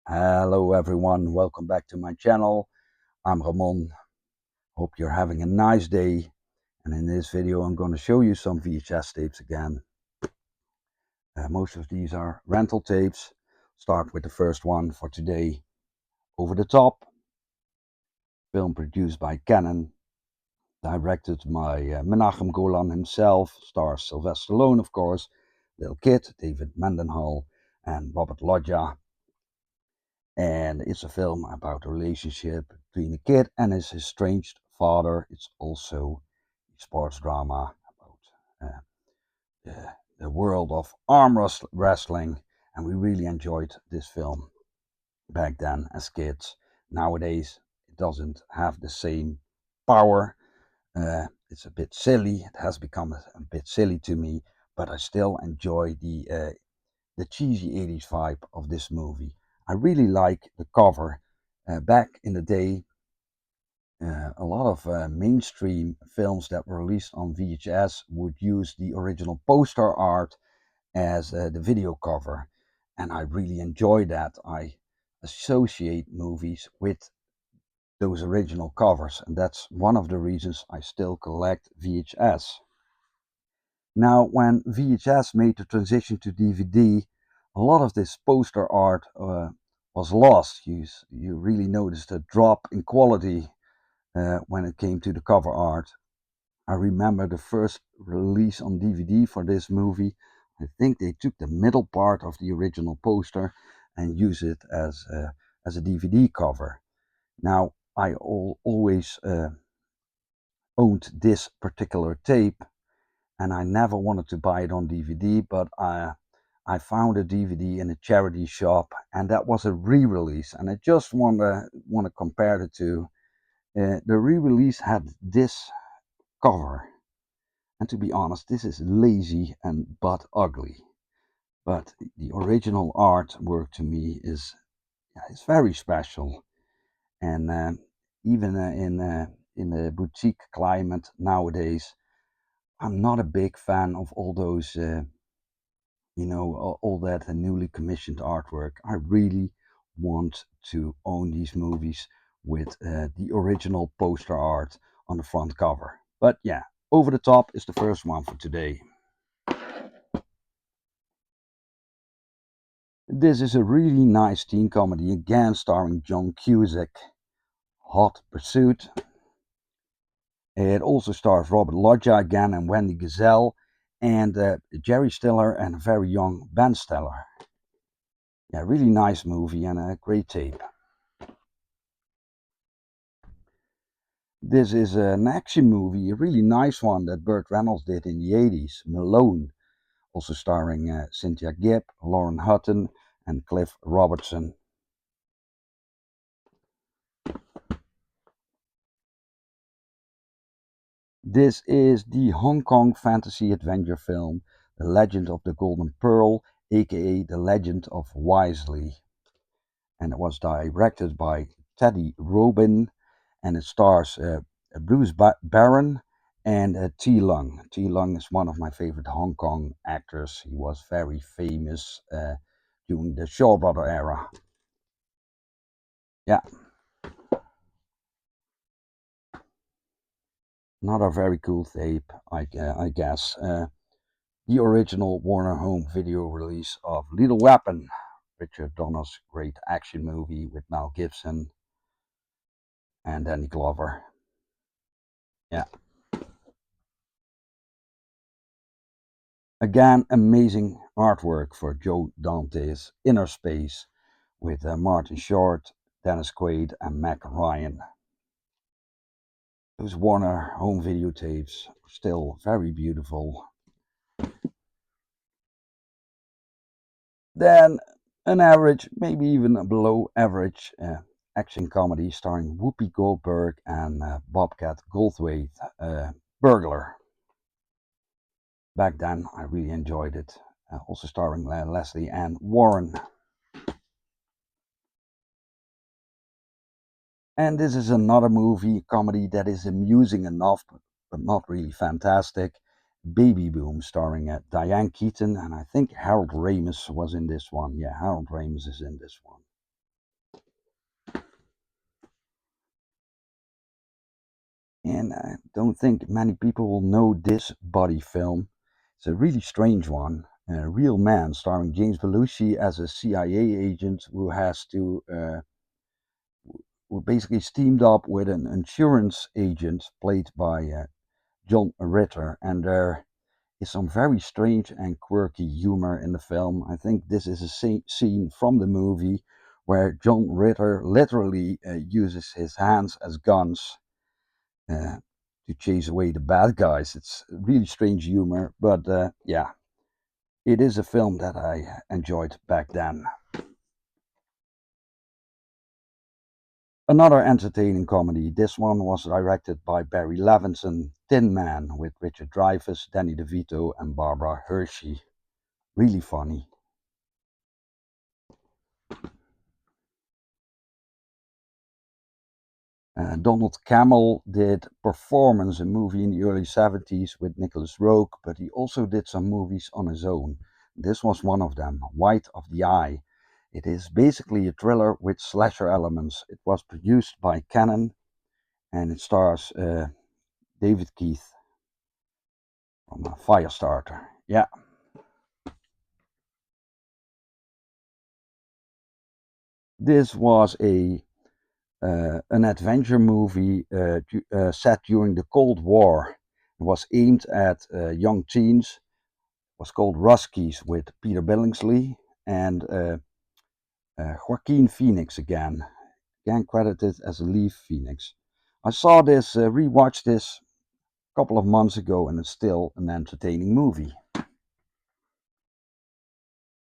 Hello everyone, welcome back to my channel. I'm Ramon. Hope you're having a nice day. And in this video I'm going to show you some VHS tapes again. Most of these are rental tapes. Start with the first one for today. Over the Top. Film produced by Canon. Directed by Menachem Golan himself. Stars Sylvester Stallone, of course. Little Kid, David Mendenhall and Robert Loggia. And it's a film about a relationship between a kid and his estranged father. It's also a sports drama about the world of arm wrestling, and we really enjoyed this film back then as kids. Nowadays, it doesn't have the same power. It's a bit silly. It has become a bit silly to me, but I still enjoy the cheesy 80s vibe of this movie. I really like the cover. Back in the day, a lot of mainstream films that were released on VHS would use the original poster art as the video cover, and I really enjoy that. I associate movies with those original covers, and that's one of the reasons I still collect VHS. Now, when VHS made the transition to DVD, a lot of this poster art was lost. You really noticed a drop in quality when it came to the cover art. I remember the first release on DVD for this movie. I think they took the middle part of the original poster and used it as a DVD cover. Now, I always owned this particular tape, and I never wanted to buy it on DVD, but I found a DVD in a charity shop, and that was a re-release, and I just want to compare the two. The re-release had this cover, and to be honest, this is lazy and but ugly. But the original artwork to me is very special, and even in the boutique climate nowadays, I'm not a big fan of all those all that newly commissioned artwork. I really want to own these movies with the original poster art on the front cover. But yeah, Over the Top is the first one for today. This is a really nice teen comedy, again starring John Cusack. Hot Pursuit. It also stars Robert Loggia again and Wendy Gazelle and Jerry Stiller and a very young Ben Stiller. Yeah, really nice movie and a great tape. This is an action movie, a really nice one that Burt Reynolds did in the 80s, Malone, also starring Cynthia Gibb, Lauren Hutton and Cliff Robertson. This is the Hong Kong fantasy adventure film, The Legend of the Golden Pearl, aka The Legend of Wisely. And it was directed by Teddy Robin, and it stars Bruce Barron and T. Lung. T. Lung is one of my favorite Hong Kong actors. He was very famous during the Shaw Brother era. Yeah, another very cool tape, I guess. The original Warner Home Video release of Lethal Weapon, Richard Donner's great action movie with Mel Gibson and Danny Glover. Yeah. Again, amazing artwork for Joe Dante's Inner Space with Martin Short, Dennis Quaid and Mac Ryan. Those Warner home videotapes are still very beautiful. Then an average, maybe even a below average action comedy starring Whoopi Goldberg and Bobcat Goldthwait, Burglar. Back then I really enjoyed it. Also starring Leslie Ann Warren. And this is another movie, comedy that is amusing enough, but not really fantastic. Baby Boom, starring Diane Keaton, and I think Harold Ramis was in this one. Yeah, Harold Ramis is in this one. and I don't think many people will know this body film. It's a really strange one. Real Man, starring James Belushi as a CIA agent who has to who basically teamed up with an insurance agent played by John Ritter, and there is some very strange and quirky humor in the film. I think this is a scene from the movie where John Ritter literally uses his hands as guns uh, to chase away the bad guys. It's really strange humor, but yeah, it is a film that I enjoyed back then. Another entertaining comedy. This one was directed by Barry Levinson, Tin Man, with Richard Dreyfuss, Danny DeVito, and Barbara Hershey. Really funny. Donald Cammell did Performance, a movie in the early 70s with Nicholas Roeg, but he also did some movies on his own. This was one of them, White of the Eye. It is basically a thriller with slasher elements. It was produced by Cannon and it stars David Keith from Firestarter. Yeah, this was an adventure movie set during the Cold War. It was aimed at young teens. It was called Ruskies with Peter Billingsley and Joaquin Phoenix again credited as a lead Phoenix. I saw this, rewatched this a couple of months ago, and it's still an entertaining movie.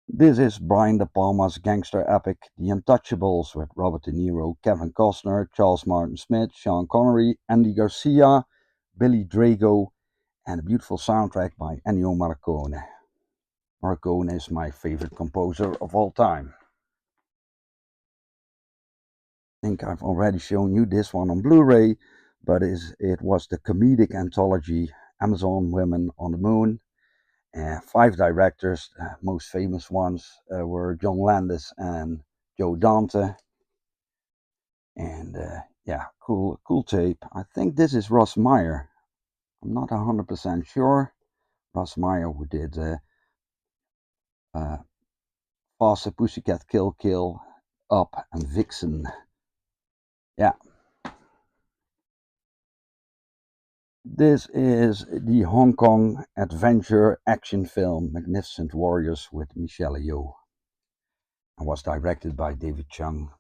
This is Brian De Palma's gangster epic The Untouchables with Robert De Niro, Kevin Costner, Charles Martin Smith, Sean Connery, Andy Garcia, Billy Drago, and a beautiful soundtrack by Ennio Morricone. Morricone is my favorite composer of all time. I think I've already shown you this one on Blu-ray, but it was the comedic anthology Amazon Women on the Moon. Five directors, most famous ones were John Landis and Joe Dante. And yeah, cool tape. I think this is Ross Meyer. I'm not 100% sure. Ross Meyer, who did uh, Faster Pussycat Kill Kill, Up, and Vixen. Yeah, this is the Hong Kong adventure action film Magnificent Warriors with Michelle Yeoh and was directed by David Chung.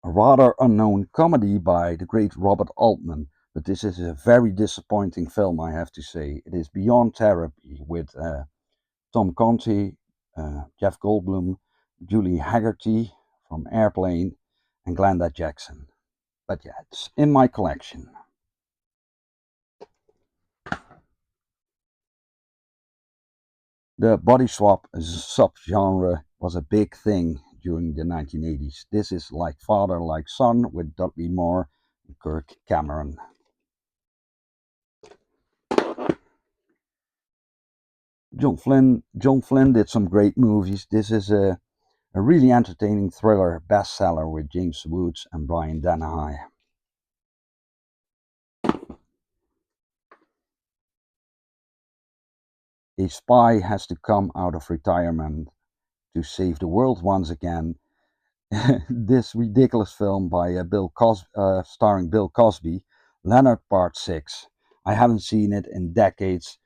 A rather unknown comedy by the great Robert Altman, but this is a very disappointing film, I have to say. It is Beyond Therapy with Tom Conti, Jeff Goldblum, Julie Haggerty from Airplane, and Glenda Jackson. But yeah, it's in my collection. The body swap subgenre was a big thing during the 1980s. This is Like Father, Like Son with Dudley Moore and Kirk Cameron. John Flynn did some great movies. This is a really entertaining thriller bestseller with James Woods and Brian Dennehy. A spy has to come out of retirement to save the world once again. This ridiculous film by starring Bill Cosby, Leonard Part 6. I haven't seen it in decades.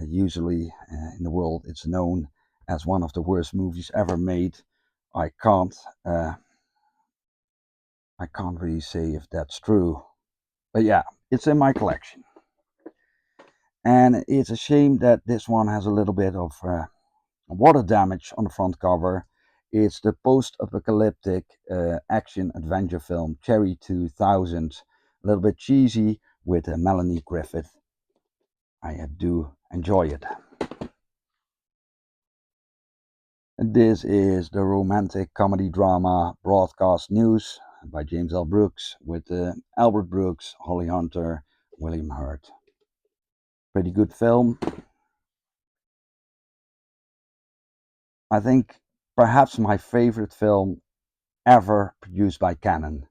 Usually in the world it's known as one of the worst movies ever made. I can't uh, I can't really say if that's true. But yeah, it's in my collection. And it's a shame that this one has a little bit of water damage on the front cover. It's the post-apocalyptic action adventure film Cherry 2000. A little bit cheesy with Melanie Griffith. I do enjoy it. This is the romantic comedy drama Broadcast News by James L. Brooks with Albert Brooks, Holly Hunter, William Hurt. Pretty good film. I think perhaps my favorite film ever produced by Canon.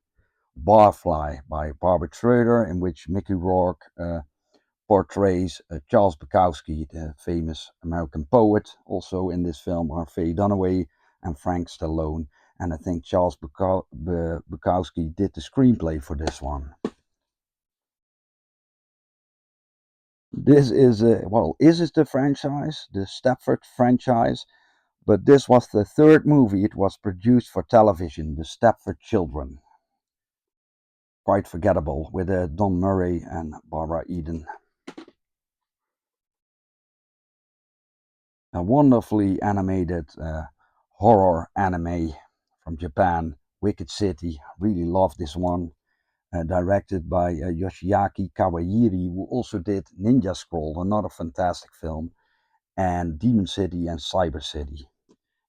Barfly by Barbara Schroeder, in which Mickey Rourke portrays Charles Bukowski, the famous American poet. Also in this film are Faye Dunaway and Frank Stallone. And I think Charles Bukowski did the screenplay for this one. This is the franchise, the Stepford franchise, but this was the third movie it was produced for television, The Stepford Children. Quite forgettable, with Don Murray and Barbara Eden. A wonderfully animated horror anime from Japan, Wicked City. Really love this one. Directed by Yoshiaki Kawahiri, who also did Ninja Scroll, another fantastic film, and Demon City and Cyber City.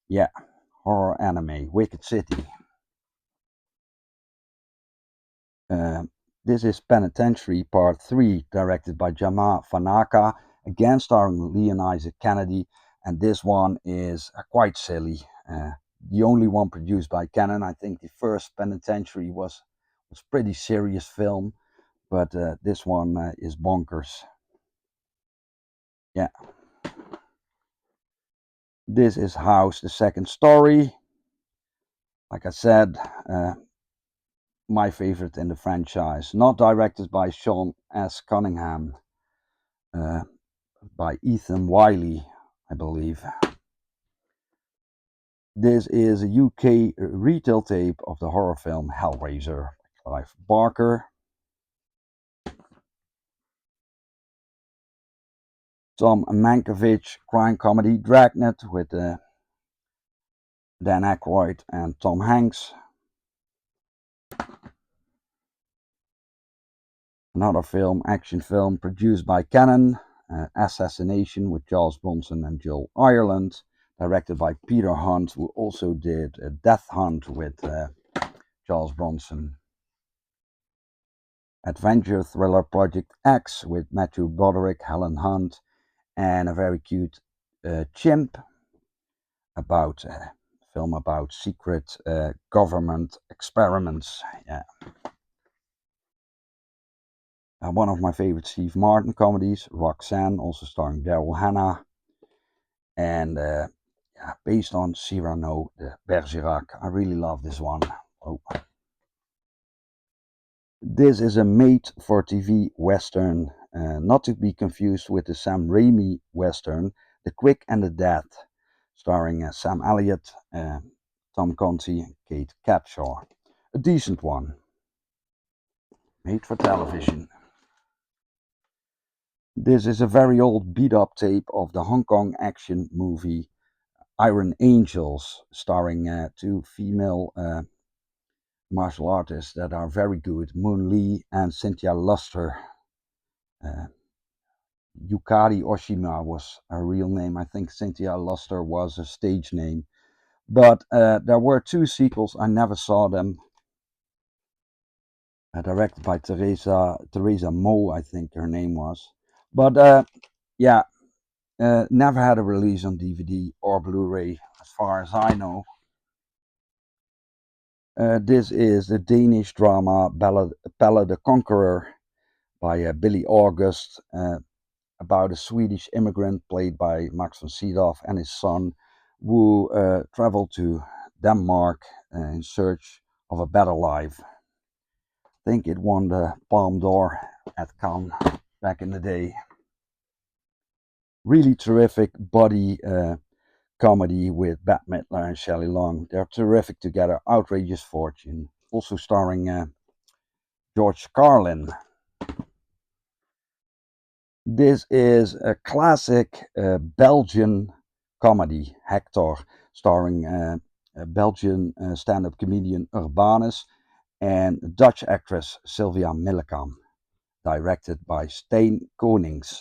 Yeah, horror anime, Wicked City. This is Penitentiary Part 3, directed by Jama Fanaka, again starring Leon Isaac Kennedy, and this one is quite silly. The only one produced by Canon. I think the first Penitentiary was pretty serious film, but this one is bonkers. Yeah. This is House, the second story. Like I said, my favorite in the franchise. Not directed by Sean S. Cunningham, by Ethan Wiley, I believe. This is a UK retail tape of the horror film Hellraiser by Clive Barker. Tom Mankiewicz crime comedy Dragnet with Dan Aykroyd and Tom Hanks. Another film, action film produced by Canon, Assassination with Charles Bronson and Joel Ireland, directed by Peter Hunt, who also did Death Hunt with Charles Bronson. Adventure thriller Project X with Matthew Broderick, Helen Hunt, and a very cute chimp. About film about secret government experiments. Yeah. One of my favorite Steve Martin comedies, Roxanne, also starring Daryl Hannah, and based on Cyrano de Bergerac. I really love this one. Oh. This is a made-for-TV western, not to be confused with the Sam Raimi western, The Quick and the Dead, starring Sam Elliott, Tom Conti, and Kate Capshaw. A decent one, made for television. This is a very old beat-up tape of the Hong Kong action movie Iron Angels, starring two female martial artists that are very good, Moon Lee and Cynthia Luster. Yukari Oshima was her real name. I think Cynthia Luster was a stage name. But there were two sequels. I never saw them. Directed by Teresa Mo, I think her name was. But yeah, never had a release on DVD or Blu-ray, as far as I know. This is the Danish drama Pelle the Conqueror by Billy August, about a Swedish immigrant played by Max von Sydow and his son, who traveled to Denmark in search of a better life. I think it won the Palme d'Or at Cannes back in the day. Really terrific buddy comedy with Bette Midler and Shelley Long. They're terrific together. Outrageous Fortune. Also starring George Carlin. This is a classic Belgian comedy, Hector, starring Belgian stand-up comedian Urbanus and Dutch actress Sylvia Millekam, directed by Stijn Konings.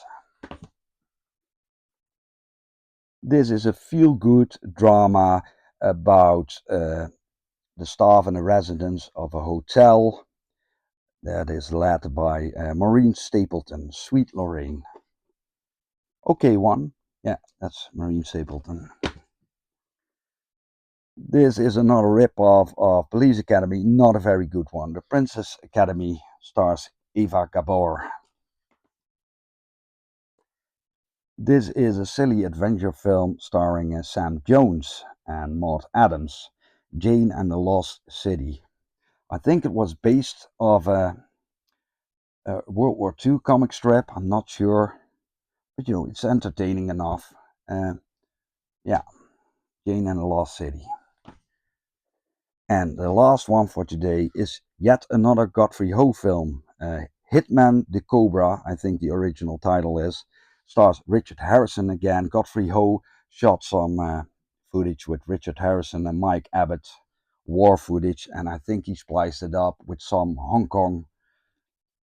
This is a feel-good drama about the staff and the residents of a hotel that is led by Maureen Stapleton, Sweet Lorraine. Okay, one. Yeah, that's Maureen Stapleton. This is another rip-off of Police Academy, not a very good one. The Princess Academy stars Eva Gabor. This is a silly adventure film starring Sam Jones and Maud Adams, Jane and the Lost City. I think it was based off a World War II comic strip. I'm not sure, but it's entertaining enough. Yeah, Jane and the Lost City. And the last one for today is yet another Godfrey Ho film. Hitman the Cobra, I think the original title is. Stars Richard Harrison again. Godfrey Ho shot some footage with Richard Harrison and Mike Abbott, war footage, and I think he spliced it up with some Hong Kong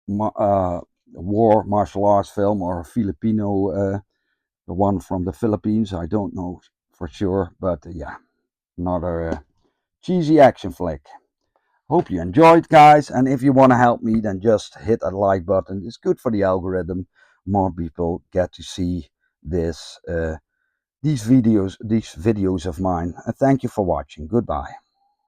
war martial arts film, or a Filipino, the one from the Philippines. I don't know for sure, but yeah, another cheesy action flick. Hope you enjoyed, guys, and if you want to help me, then just hit that like button. It's good for the algorithm. More people get to see these videos of mine. And thank you for watching. Goodbye.